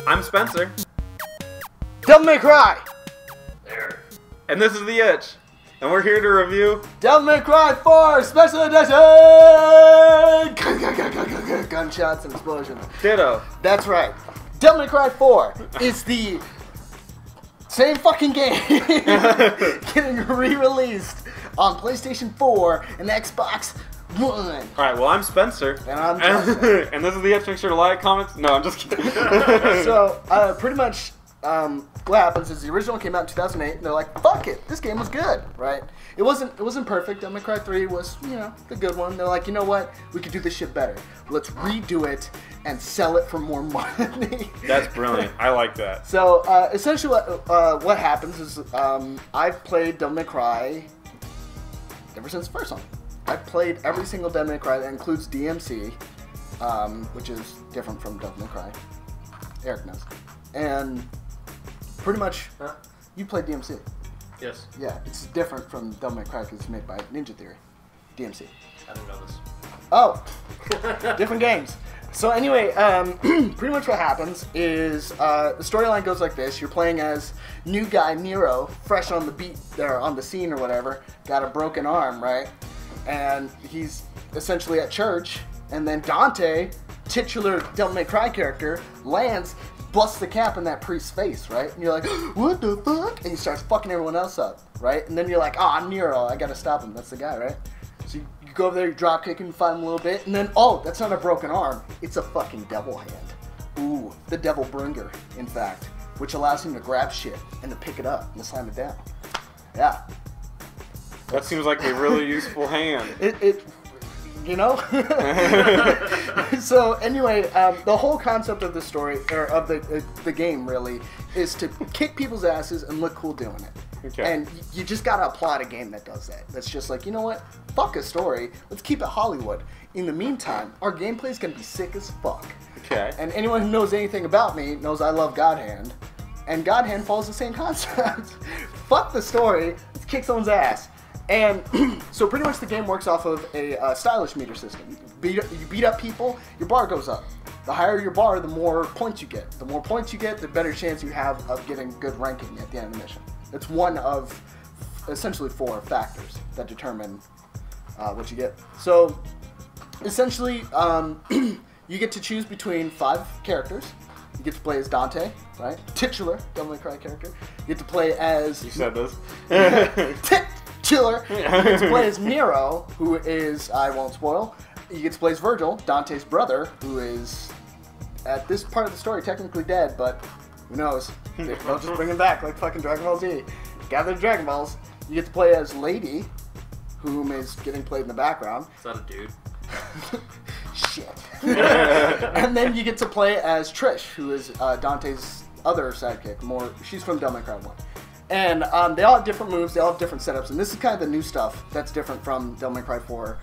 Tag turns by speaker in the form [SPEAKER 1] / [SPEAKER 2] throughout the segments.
[SPEAKER 1] I'm Spencer.
[SPEAKER 2] Devil May Cry!
[SPEAKER 3] There.
[SPEAKER 1] And this is The Itch. And we're here to review
[SPEAKER 2] Devil May Cry 4 Special Edition! Gunshots and explosions.
[SPEAKER 1] Ditto.
[SPEAKER 2] That's right. Devil May Cry 4 is the same fucking game getting re-released on PlayStation 4 and Xbox One.
[SPEAKER 1] Alright, well, I'm Spencer.
[SPEAKER 2] And I'm Justin.
[SPEAKER 1] And this is The Itch. Make sure to like, comment. No, I'm just kidding.
[SPEAKER 2] So, pretty much, what happens is the original came out in 2008, and they're like, "Fuck it, this game was good, right?" It wasn't perfect. Devil May Cry 3 was, the good one. They're like, you know what? We could do this shit better. Let's redo it and sell it for more money.
[SPEAKER 1] That's brilliant. I like that.
[SPEAKER 2] So, essentially, what happens is, I've played Devil May Cry ever since the first one. I've played every single Devil May Cry that includes DMC, which is different from Devil May Cry. Eric knows. And pretty much, you played DMC.
[SPEAKER 3] Yes.
[SPEAKER 2] Yeah, it's different from Devil May Cry because it's made by Ninja Theory. DMC.
[SPEAKER 3] I didn't know this.
[SPEAKER 2] Oh! Different games. So anyway, pretty much what happens is the storyline goes like this. You're playing as new guy Nero, fresh on the beat, or on the scene or whatever, got a broken arm, right? And he's essentially at church, and then Dante, titular Devil May Cry character, lands, busts the cap in that priest's face, right? And you're like, what the fuck? And he starts fucking everyone else up, right? And then you're like, I'm Nero, I gotta stop him. That's the guy, right? So you go over there, you drop kick him, fight him a little bit, and then, oh, that's not a broken arm. It's a fucking devil hand. Ooh, the devil bringer, in fact, which allows him to grab shit and to pick it up and to slam it down. Yeah.
[SPEAKER 1] That seems like a really useful hand.
[SPEAKER 2] So anyway, the whole concept of the story, or of the game really, is to kick people's asses and look cool doing it.
[SPEAKER 1] Okay.
[SPEAKER 2] And you just gotta applaud a game that does that. That's just like, you know what? Fuck a story. Let's keep it Hollywood. In the meantime, our gameplay is gonna be sick as fuck.
[SPEAKER 1] Okay.
[SPEAKER 2] And anyone who knows anything about me knows I love God Hand. And God Hand follows the same concept. Fuck the story. Let's kick someone's ass. And so pretty much the game works off of a stylish meter system. You beat up people, your bar goes up. The higher your bar, the more points you get. The more points you get, the better chance you have of getting good ranking at the end of the mission. It's one of essentially 4 factors that determine what you get. So essentially, you get to choose between 5 characters. You get to play as Dante, right? Titular Devil May Cry character. You get to play as...
[SPEAKER 1] You said this.
[SPEAKER 2] Titular. You get to play as Nero, who is, I won't spoil. You get to play as Virgil, Dante's brother, who is, at this part of the story, technically dead, but who knows? They'll just bring him back like fucking Dragon Ball Z. Gather the Dragon Balls. You get to play as Lady, whom is getting played in the background.
[SPEAKER 3] Is that a dude?
[SPEAKER 2] Shit. And then you get to play as Trish, who is Dante's other sidekick. She's from Devil May Cry 1. And they all have different moves, they all have different setups, and this is kind of the new stuff that's different from Devil May Cry 4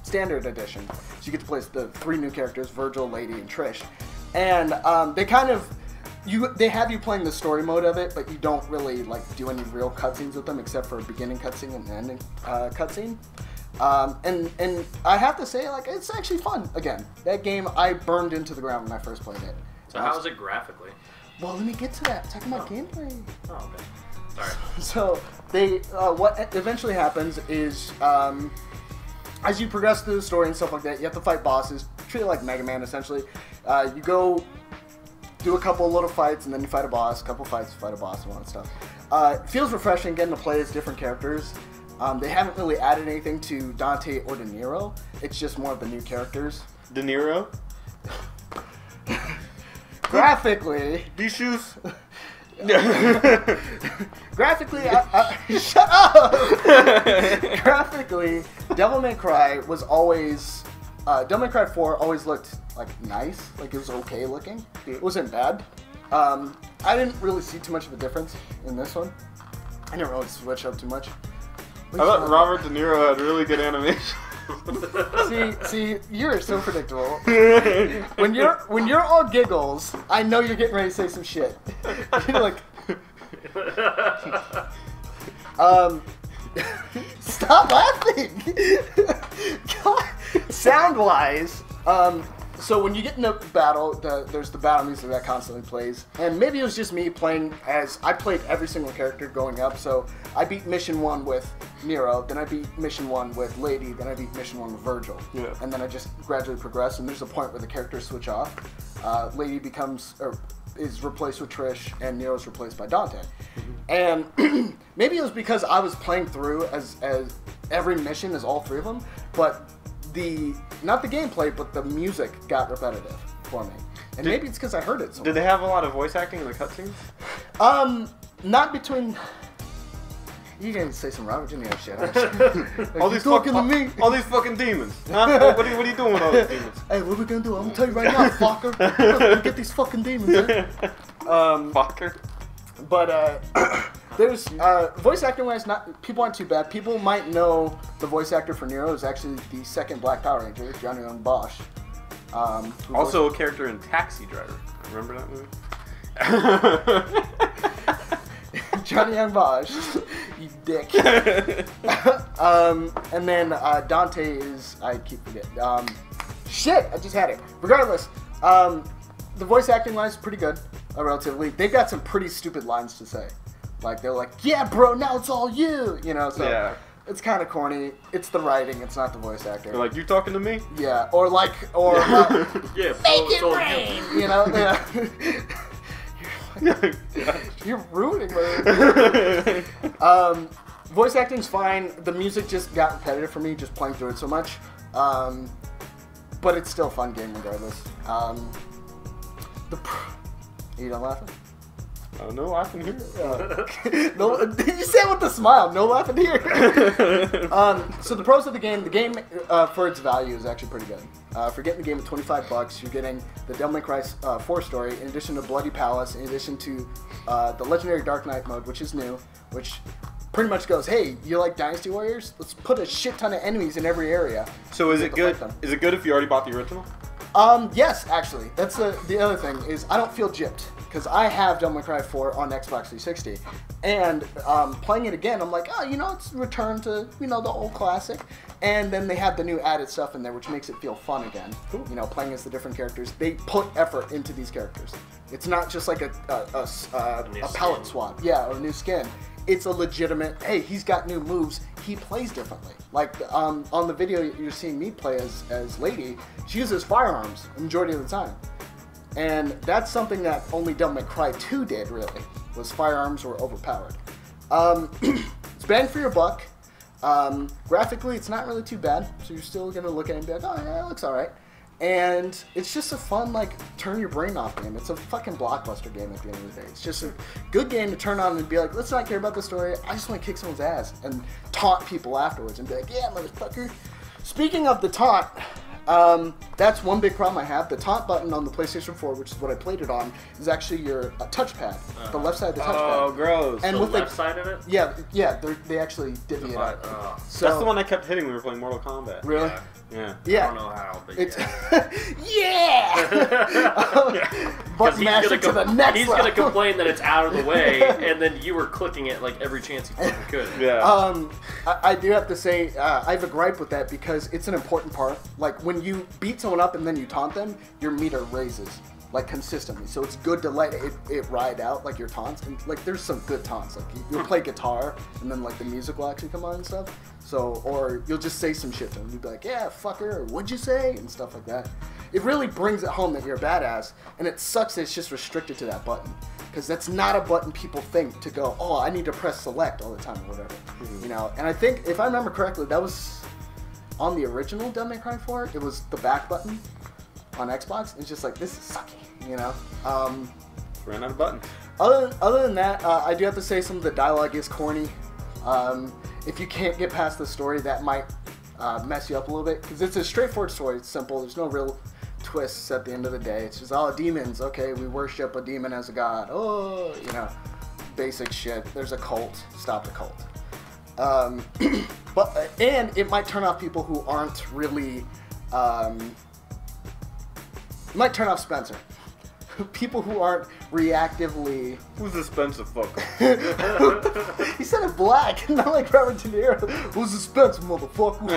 [SPEAKER 2] Standard Edition. So you get to play the 3 new characters, Virgil, Lady, and Trish. And they have you playing the story mode of it, but you don't really do any real cutscenes with them except for a beginning cutscene and an ending cutscene. And I have to say, it's actually fun. Again, that game I burned into the ground when I first played it.
[SPEAKER 3] So how is it graphically?
[SPEAKER 2] Well, let me get to that. Talking about gameplay.
[SPEAKER 3] Oh, okay. Sorry.
[SPEAKER 2] So what eventually happens is, as you progress through the story and stuff like that, you have to fight bosses. Treat it like Mega Man, essentially. You go do a couple little fights, and then you fight a boss. Couple fights, fight a boss, and all that stuff. It feels refreshing getting to play as different characters. They haven't really added anything to Dante or De Niro. It's just more of the new characters.
[SPEAKER 1] De Niro?
[SPEAKER 2] Graphically,
[SPEAKER 1] These shoes?
[SPEAKER 2] Graphically, shut up! Graphically, Devil May Cry was always... Devil May Cry 4 always looked, nice. It was okay looking. It wasn't bad. I didn't really see too much of a difference in this one. I didn't really switch up too much.
[SPEAKER 1] I thought Robert De Niro had really good animation.
[SPEAKER 2] See, you're so predictable. When you're all giggles, I know you're getting ready to say some shit. You're like, stop laughing. Sound wise, So when you get in a battle, there's the battle music that constantly plays. And maybe it was just me playing as... I played every single character going up. So I beat Mission 1 with Nero, then I beat Mission 1 with Lady, then I beat Mission 1 with Virgil.
[SPEAKER 1] Yeah.
[SPEAKER 2] And then I just gradually progress, and there's a point where the characters switch off. Lady is replaced with Trish, and Nero's replaced by Dante. And maybe it was because I was playing through as every mission as all three of them, but not the gameplay, but the music got repetitive for me. And maybe it's because I heard it so
[SPEAKER 1] Did
[SPEAKER 2] much.
[SPEAKER 1] they have a lot of voice acting in the cutscenes?
[SPEAKER 2] Not between... You didn't say some Robert De Niro shit. Like,
[SPEAKER 1] All
[SPEAKER 2] you
[SPEAKER 1] these
[SPEAKER 2] talking to me?
[SPEAKER 1] all these fucking demons. Huh? What are you doing with all these demons?
[SPEAKER 2] Hey, what we gonna do? I'm gonna tell you right now, fucker. We're gonna get these fucking demons, man.
[SPEAKER 1] Fucker.
[SPEAKER 2] But there's voice acting wise, people aren't too bad. People might know the voice actor for Nero is actually the second Black Power Ranger, Johnny Young Bosch.
[SPEAKER 1] Also a character in Taxi Driver. Remember that movie?
[SPEAKER 2] Johnny Young Bosch, you dick. And then Dante is, I keep forgetting. Shit, I just had it. Regardless, the voice acting line is pretty good, relatively. They've got some pretty stupid lines to say. Like, they're like, yeah, bro, now it's all you, you know, so
[SPEAKER 1] Yeah.
[SPEAKER 2] it's kind of corny. It's the writing, it's not the voice actor.
[SPEAKER 1] They're like, you talking to me?
[SPEAKER 2] Yeah, or
[SPEAKER 3] Yeah,
[SPEAKER 2] make
[SPEAKER 3] so
[SPEAKER 2] it rain, you know? Yeah. You're ruining my voice acting's fine. The music just got repetitive for me, just playing through it so much. But it's still a fun game regardless. You don't laughing?
[SPEAKER 1] Oh, no laughing here.
[SPEAKER 2] No, you say it with a smile. No laughing here. So the pros of the game for its value is actually pretty good. For getting the game at $25, you're getting the Devil May Cry 4 story, in addition to Bloody Palace, in addition to the Legendary Dark Knight mode, which is new, which pretty much goes, hey, you like Dynasty Warriors? Let's put a shit ton of enemies in every area.
[SPEAKER 1] So is
[SPEAKER 2] You
[SPEAKER 1] it
[SPEAKER 2] have to
[SPEAKER 1] good?
[SPEAKER 2] fight them.
[SPEAKER 1] Is it good if you already bought the original?
[SPEAKER 2] Yes, actually. That's the other thing, is I don't feel gypped. Because I have Devil May Cry 4 on Xbox 360. And playing it again, I'm like, oh, you know, it's returned to, you know, the old classic. And then they have the new added stuff in there, which makes it feel fun again.
[SPEAKER 1] Cool.
[SPEAKER 2] You know, playing as the different characters. They put effort into these characters. It's not just like a palette
[SPEAKER 3] skin.
[SPEAKER 2] swap. Yeah, or a new skin. It's a legitimate, hey, he's got new moves. He plays differently. Like, on the video you're seeing me play as Lady, she uses firearms the majority of the time. And that's something that only Devil May Cry 2 did, really, was firearms were overpowered. It's bang for your buck. Graphically, it's not really too bad, so you're still going to look at it and be like, oh, yeah, it looks alright. And it's just a fun, like, turn your brain off game. It's a fucking blockbuster game at the end of the day. It's just a good game to turn on and be like, let's not care about the story. I just want to kick someone's ass and taunt people afterwards and be like, yeah, motherfucker. Speaking of the taunt... that's one big problem I have. The taunt button on the PlayStation 4, which is what I played it on, is actually your touchpad. The left side of the touchpad.
[SPEAKER 1] Oh, gross.
[SPEAKER 2] And
[SPEAKER 3] the
[SPEAKER 2] with
[SPEAKER 3] left side of it?
[SPEAKER 2] Yeah, they actually divvy it up.
[SPEAKER 3] Oh,
[SPEAKER 2] So,
[SPEAKER 1] That's the one I kept hitting when we were playing Mortal Kombat.
[SPEAKER 2] Really?
[SPEAKER 3] yeah.
[SPEAKER 1] Yeah.
[SPEAKER 3] I
[SPEAKER 2] Yeah.
[SPEAKER 3] don't know how, but
[SPEAKER 2] It's
[SPEAKER 3] yeah.
[SPEAKER 2] Button mash it to the next
[SPEAKER 3] he's
[SPEAKER 2] level.
[SPEAKER 3] gonna complain that it's out of the way, and then you were clicking it like every chance you fucking could.
[SPEAKER 1] Yeah.
[SPEAKER 2] I do have to say, I have a gripe with that because it's an important part. Like, when you beat someone up and then you taunt them, your meter raises, like, consistently. So it's good to let it ride out, like, your taunts. And, like, there's some good taunts. Like, you'll play guitar, and then, like, the music will actually come on and stuff. So, or you'll just say some shit to them. You'll be like, yeah, fucker, or what'd you say? And stuff like that. It really brings it home that you're a badass, and it sucks that it's just restricted to that button. Because that's not a button people think to go, oh, I need to press select all the time or whatever. You know, and I think, if I remember correctly, that was on the original Devil May Cry 4. It was the back button on Xbox. It's just like, this is sucky, you know?
[SPEAKER 1] Ran out of buttons.
[SPEAKER 2] Other than that, I do have to say some of the dialogue is corny. If you can't get past the story, that might mess you up a little bit. Because it's a straightforward story. It's simple. There's no real twists at the end of the day. It's just, oh, demons. Okay, we worship a demon as a god. Oh, you know, basic shit. There's a cult. Stop the cult. And it might turn off people who aren't really... it might turn off Spencer. people who aren't reactively.
[SPEAKER 1] Who's the Spencer fucker?
[SPEAKER 2] He said it black, not like Robert De Niro. Who's the Spencer motherfucker?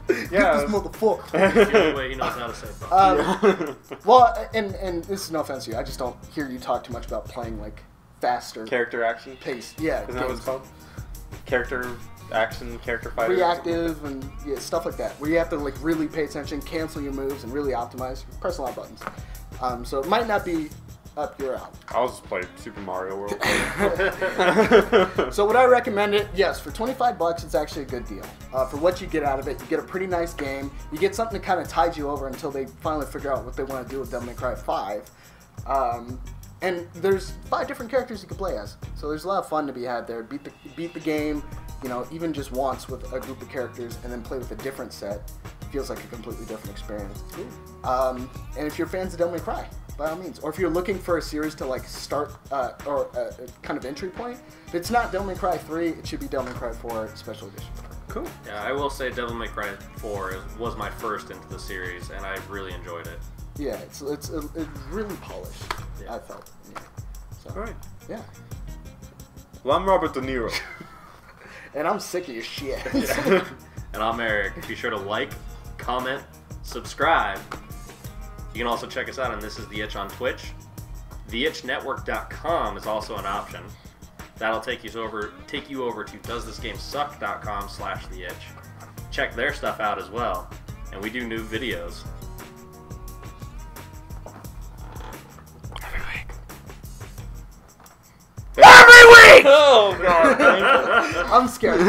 [SPEAKER 2] Get
[SPEAKER 1] Yeah.
[SPEAKER 2] this motherfucker.
[SPEAKER 3] That's the only way he knows how to say fuck.
[SPEAKER 2] Well, and this is no offense to you. I just don't hear you talk too much about playing like faster
[SPEAKER 1] Character action.
[SPEAKER 2] pace. Yeah,
[SPEAKER 1] Isn't that what
[SPEAKER 2] games.
[SPEAKER 1] it's called? Character action, character fighter.
[SPEAKER 2] Reactive and yeah, stuff like that, where you have to like really pay attention, cancel your moves, and really optimize. Press a lot of buttons. So it might not be up your alley.
[SPEAKER 1] I'll just play Super Mario World.
[SPEAKER 2] So would I recommend it? Yes, for $25, it's actually a good deal. For what you get out of it, you get a pretty nice game. You get something that kind of tides you over until they finally figure out what they want to do with Devil May Cry 5. And there's 5 different characters you can play as, so there's a lot of fun to be had there. Beat the game, you know, even just once with a group of characters, and then play with a different set. Feels like a completely different experience. It's cool. And if you're fans of Devil May Cry, by all means, or if you're looking for a series to like start or a kind of entry point, if it's not Devil May Cry 3, it should be Devil May Cry 4 Special Edition.
[SPEAKER 1] Cool.
[SPEAKER 3] Yeah, I will say Devil May Cry 4 was my first into the series, and I really enjoyed it.
[SPEAKER 2] Yeah, it's really polished.
[SPEAKER 3] Yeah.
[SPEAKER 2] I felt. Yeah. So,
[SPEAKER 1] All right.
[SPEAKER 2] yeah.
[SPEAKER 1] Well, I'm Robert De Niro.
[SPEAKER 2] And I'm sick of your shit.
[SPEAKER 3] And I'm Eric. Be sure to like, comment, subscribe. You can also check us out on This Is The Itch on Twitch. TheItchNetwork.com is also an option. That'll take you over to DoesThisGameSuck.com/TheItch. Check their stuff out as well. And we do new videos.
[SPEAKER 1] Every week! Oh, God.
[SPEAKER 2] I'm scared.